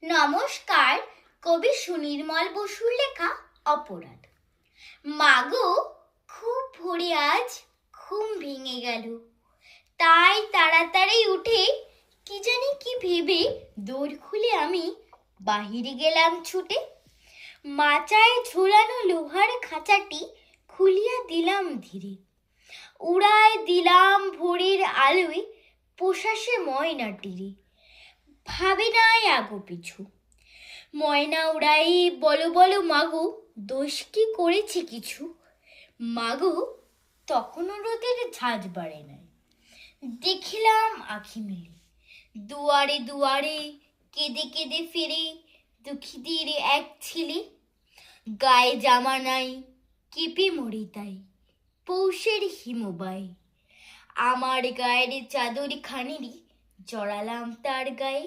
নমস্কার। কবি সুনির্মল বসুর লেখা অপরাধ। মাগো, খুব ভোরে আজ ঘুম ভেঙে গেল, তাই তাড়াতাড়ি উঠে কি জানি কি ভেবে দোর খুলে আমি বাহিরে গেলাম ছুটে। মাচায় ঝোলানো লোহার খাঁচাটি খুলিয়া দিলাম ধীরে, উড়ায় দিলাম ভোরের আলোয় পোষাসে ময়নাটিরে। ভাবে নাই আগো পিছু, ময়না উড়াই বলো বলো মাগো, দোষ কি করেছে কিছু? মাগো, তখনও রোদের ঝাঁজ বাড়ে নাই, দেখিলাম আঁখি মেলে দুয়ারে দুয়ারে কেঁদে কেঁদে ফেরে দুঃখীদের এক ছেলে। গায়ে জামা নাই, কেঁপে মরি তাই, পৌষের হিমবাই। আমার গায়ের চাদর খানিরই জড়ালাম তার গায়ে।